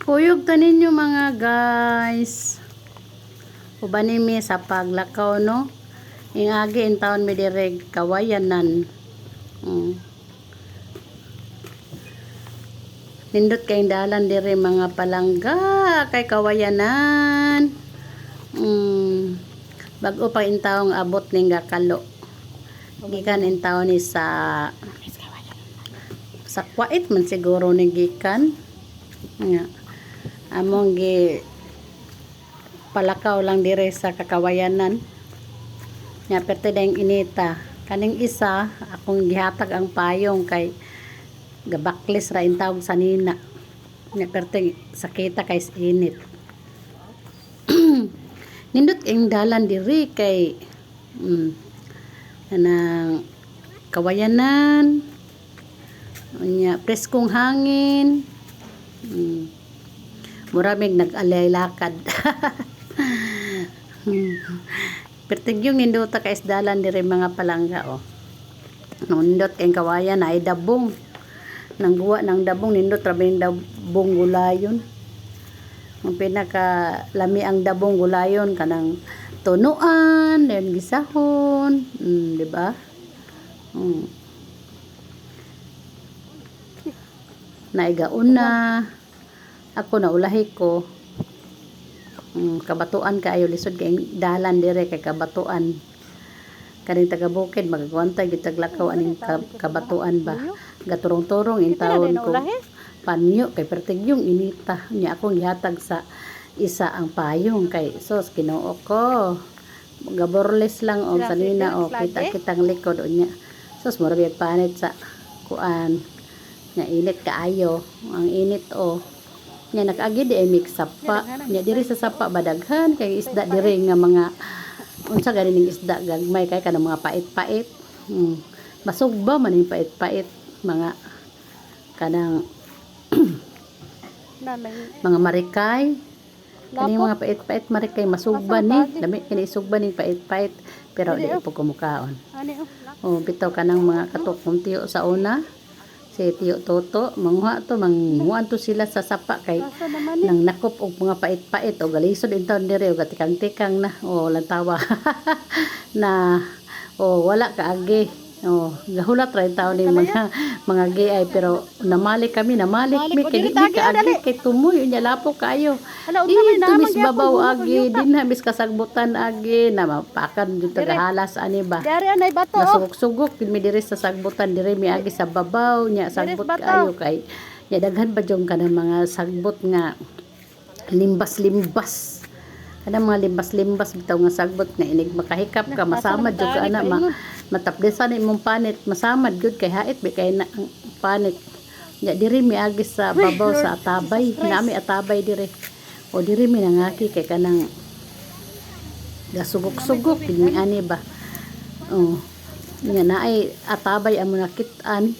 Kuyog ta ninyo mga guys. Uban nimi sa paglakaw no. Ingagi in taon mi direg kawayanan. Nindot kayong dalan dire mga palangga kay kawayanan. Bago pa in taong abot ning gakalo. Gikan in taon ni sa kwait man siguro ni gikan. Nga. Among gi palakaw lang dire sa kakawayanan. Nya perti dayong inita. Kaning isa akong gihatag ang payong kay gabaklis ra in tawag sa nina. Nya perti sakita kay init. Nindot ang dalan diri kay anang kawayanan. Nya preskong hangin. Muramig nag-alay lakad. Pertig yung nindota ka isdalan dire mga palangga oh. Nindot kayong kawayan ay dabong. Nangguwa ng dabong nindot rabing dabong gulayon. Ang pinaka lami ang dabong gulayon kanang tunuan, then gisahon, di ba? Naigaon na. Ako na ulahi ko. Kabatuan kaayo lisod kay dalan dire kay kabatuan. Kaning taga bukid magagwantay gitaglakaw aning kabatuan ba. Gaturong-turong in taon ko. Panyo kay pertig yung inita niya akong gihatag sa isa ang payong kay sos Ginoo ko. Gaborles lang og sanina o kita-kitang likod unya. Sos mura biag panit sa kuan. Nya init kaayo. Ang init o. Nya nag-agi di ay mix sapa. Nya diri sa sapa badaghan kay isda diri nga mga unsa ganing isda gagmay kay kanang mga pait-pait. Masugba man yung pait-pait mga kanang mga marikay. Kani mga pait-pait marikay masugba ni. Dami kini isugba ni pait-pait pero di po kumukaon. Bitaw kanang mga katok kong tiyo sa una. Si Tiyo Toto, manguha to sila sa sapa kay nang nakop og mga pait-pait o galisod intaon dire o gatikang-tikang na o lantawa na o wala kaagi o gahulat ra intaon ni mga GI pero namalik mi kay di kaagi kay tumoy unya lapo kayo dito mis babaw agi din habis kasagbutan agi na mapakan jud tagahalas ani ba nasugok-sugok mi diri sa sagbutan diri mi agi sa babaw nya sagbot kayo kay nya daghan pa jong kanang mga sagbot nga limbas-limbas kanang mga limbas-limbas bitaw nga sagbot nga inig makahikap ka masamad jud ka ana matapdesan imong panit masamad jud kay hait kay na panit nya diri mi agi sa babaw sa atabay nami atabay diri o diri mi nangaki kay kanang gasugok-sugok mi ani ba nya naay atabay amo nakit-an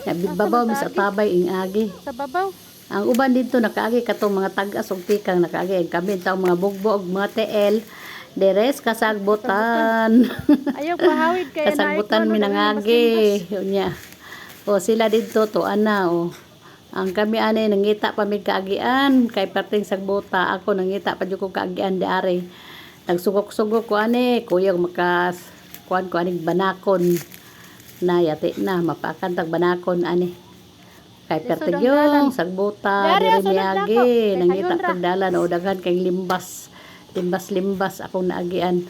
nya babaw mis atabay ing agi sa babaw. Ang uban dito nakaagi katong mga tagas og tikang nakaagi kami taw mga bugbo og mga TL deres kasagbutan. Ayaw pahawid kay kasagbutan mi nangagi unya. O sila dito to ana o. Ang kami ani nangita pa mi kaagian kay perting sagbuta ako nangita pa jud ko kaagian diari. Nagsugok-sugok ko ani kuyog makas kuan ko aning banakon na yati na mapakan tag banakon ani. Kay pertig yung sagbuta diri miagi nangita pag dalan o daghan kay limbas akong naagian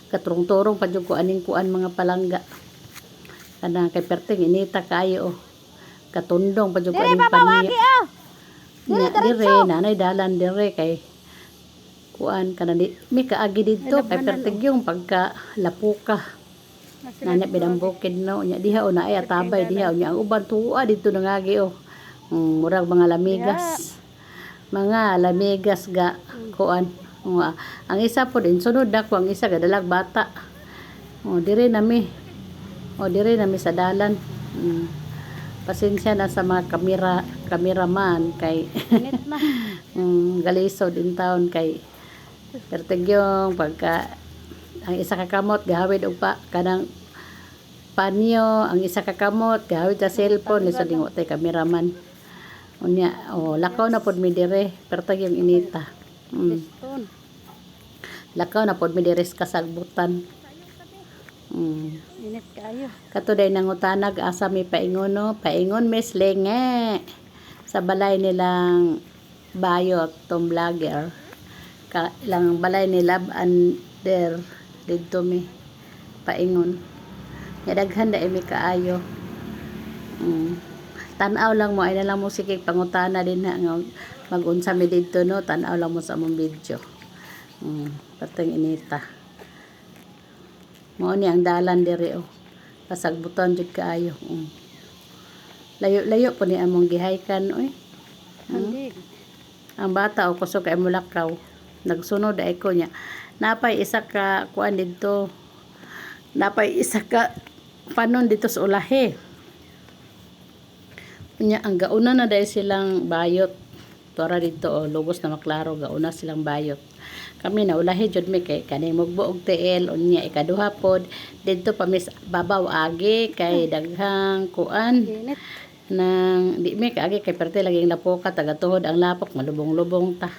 katurong-turong pa jud ko aning kuan mga palangga kana kay pertig inita kayo katundong pa jud ko aning paniya dire nanay dalan dire kay kuan kana di mi kaagi didto kay pertig yung pagka lapuka nana bidambukid no nya diha o naay atabay diha nya ang uban tuwa dito nangagi o murag mga lamigas ga kuan ang isa po din sunod dako ang isa gadalag bata dire nami sa dalan pasensya na sa mga kameraman kay galisod din taon kay pertig yung pagka ang isa ka kamot gahawid og pa kanang panyo ang isa ka kamot gahawid sa cellphone lisod ding tay kameraman Unya, lakaw na pod mi dire, pertag yung inita. Piston. Lakaw na pod mi dire sa kasagbutan. Init kayo. Kato day nangutanag asa mi paingon no, paingon Miss Lenge. Sa balay nilang bayot tong vlogger. Ilang balay ni Love Under dito mi paingon. Daghan da mi kaayo. Tanaw lang mo ay na lang mo sige pangutana din nga mag-unsa mi dito no, tanaw lang mo sa among video. Pateng inita. Mao ni ang dalan diri pasagbuton jud kaayo. Layo-layo po ni among gihaykan oy. Handig. Ang bata kusog kay mulakaw. Nagsunod ay ko niya. Napay isa ka kuan dito. Napay isa ka panon dito sa ulahe. Nya ang gauna na dahil silang bayot. Tora dito lubos na maklaro gauna silang bayot. Kami na ulahi jud mi kay kani mugbo og TL unya ikaduha pod didto pa mis babaw agi kay daghang kuan Init. nang di mi kaagi kay perte laging lapoka taga tuhod ang lapok malubong-lubong ta.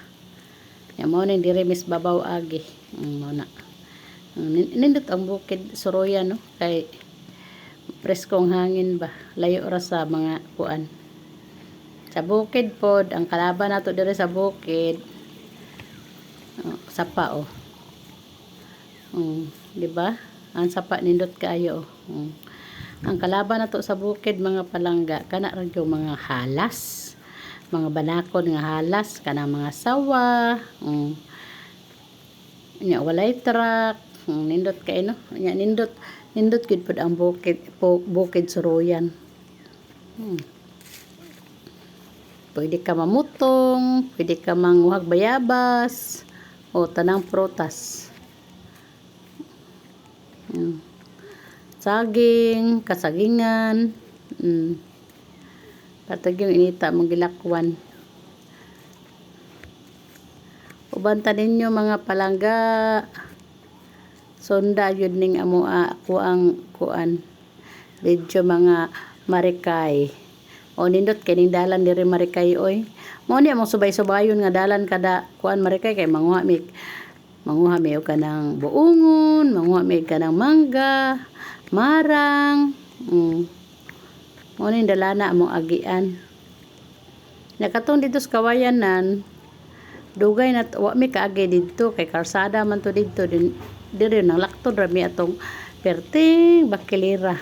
Ya mo ni dire mis babaw agi. Mo na. Nindot ang bukid Soroya no kay preskong hangin ba layo ra sa mga kuan. Sa bukid pod ang kalaban nato dire sa bukid. Sapa di ba? Ang sapa nindot kaayo. Ang kalaban nato sa bukid mga palangga kana ra yung mga halas. Mga banakon nga halas kana mga sawa. Nya walay truck. Nindot kay no. Nya nindot gid pod ang bukid Soroyan. Pwede ka mamutong, pwede ka manguhag bayabas, o tanang prutas. Saging, kasagingan, patag yung inita mong gilakwan. Ubanta ninyo mga palangga, sonda yun ning amo ako ang kuan. Video mga marikay. O nindot kining dalan diri marikay oy. Mo ni among subay-subayon nga dalan kada kuan marikay kay manguha mi og kanang buungon, manguha mi kanang mangga, marang. Mo ni dalana among agian. Nakatong dito sa Kawayanan, dugay na wa mi kaagi didto kay karsada man to didto diri nang laktod ra mi atong perting bakilira.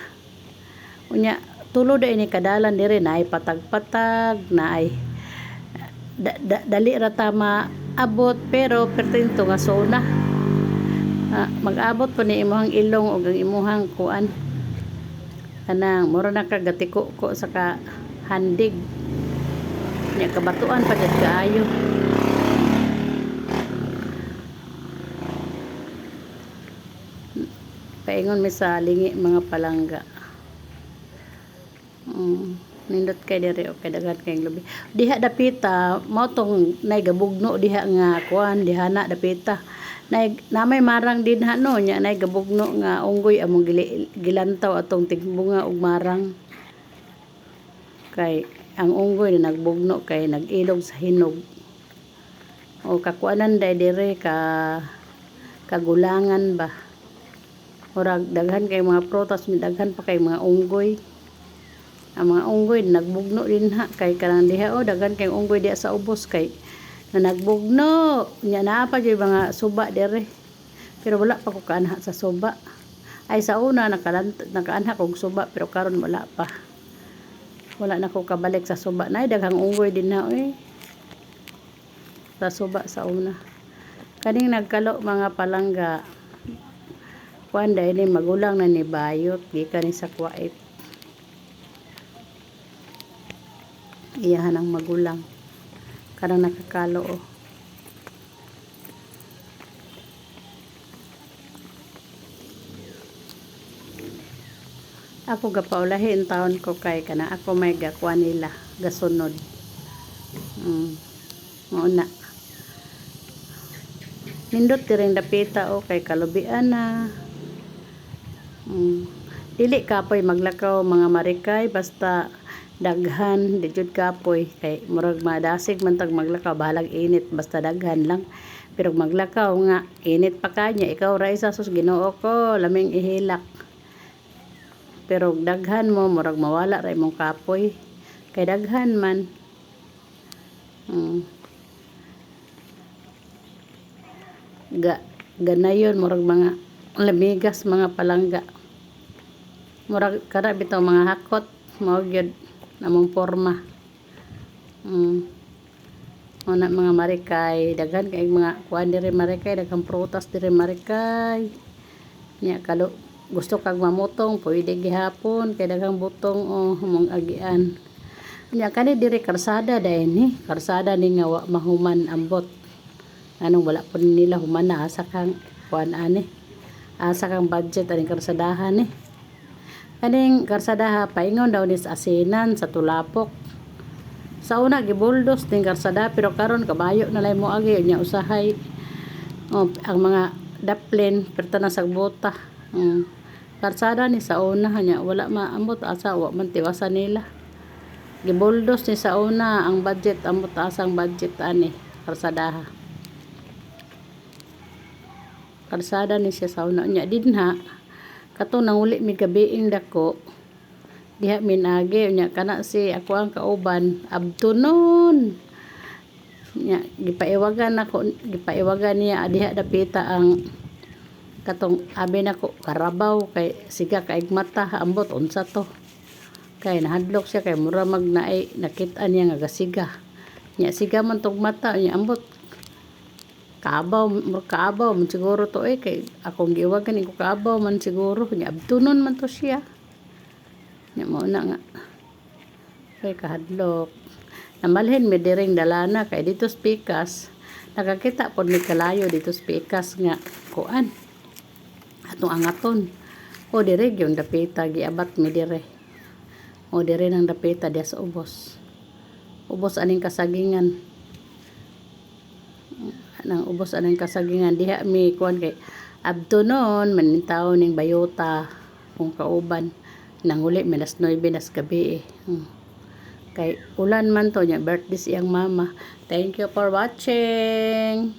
Unya tulo da ini kadalan dire na ay patag-patag na ay dali ra ta maabot pero pertinto nga zona. Mag-abot po ni imuhang ilong o ang imuhang kuan kanang mura na kagatiko ko sa handig nya kabatuan pa jud kaayo. Paingon mi sa lingi mga palangga. Nindot kay diri o kay daghan kay lubi diha dapita mao tong nay gabugno diha nga kuan diha na dapita na may marang din ha no nya nay gabugno nga unggoy among gilantaw atong tigbunga og marang kay ang unggoy na nagbugno kay nag-ilog sa hinog o kakuanan day dire kagulangan ba murag daghan kay mga prutas mi daghan pa kay mga unggoy. Ang mga unggoy nagbugno din ha kay kanang diha daghan kay unggoy diha sa ubos kay na nagbugno nya naa pa jud mga suba dire pero wala pa ko kaanha sa suba ay sa una nakaanha kog suba pero karon wala na ko kabalik sa suba nay daghang unggoy din ha sa suba sa una kaning nagkalo mga palangga kuan dai ni magulang na ni bayot gikan ni sa kuwait. Iyahan ang magulang karang nakakalo ako gapaulahin taon ko kay kana ako may gakuan nila gasunod mauna nindot tiring dapita kay kalubian na dili kapoy maglakaw mga marikay basta daghan di jud kapoy kay murag madasig man tag maglakaw bahalag init basta daghan lang. Pero maglakaw nga init pa kanya, ikaw ra isa sus Ginoo ko laming ihilak. Pero daghan mo murag mawala ra imong kapoy kay daghan man. Ganayon murag mga lamigas mga palangga. Murag kada bitaw mga hakot mao gyud namong porma. Una mga marikay, daghan kay mga kuan diri marikay, daghang prutas diri marikay. Nya kalo gusto kag mamutong, pwede gihapon kay daghang butong mong agian. Nya kani diri karsada dayon ni, karsada ni nga wa mahuman ambot. Anong wala po nila humana asa kang kuan ani. Asa kang budget aning karsadahan ni. Kaning karsadaha paingon daw ni sa asinan sa tulapok. Sa una gibuldos ning karsada pero karon kabayo na lay mo agi nya usahay ang mga daplin perta na sagbota. Karsada ni sa una nya wala maambot asa wa man tiwasan nila. Gibuldos ni sa una ang budget ambot asang budget ani karsadaha. Karsada ni siya sa una nya dinha katong nanguli mi gabiing dako diha minagi nya kana si ako ang kauban abtunon nya gipaiwagan niya diha dapita ang katong abi nako karabaw kay siga kaig mata ambot unsa to kay nahadlok siya kay mura magnaay nakit-an niya nga gasiga nya siga man tog mata nya ambot kaabaw man siguro to kay akong giwagan ko kaabaw man siguro nya abtunon man to siya. Nya mo na nga. Kay kahadlok. Namalhin mi diring dalana kay dito sa Pikas. Nakakita pod mi kalayo dito sa Pikas nga kuan. Atong angaton. O dire gyud dapita giabat mi dire. O dire nang dapita dia sa ubos. Ubos aning kasagingan. Nang ubos aning kasagingan diha mi kuan kay abtunon manintaw ning bayota kung kauban. Nanguli milas 9 nas gabi kay ulan man to nya birthday siyang mama. Thank you for watching.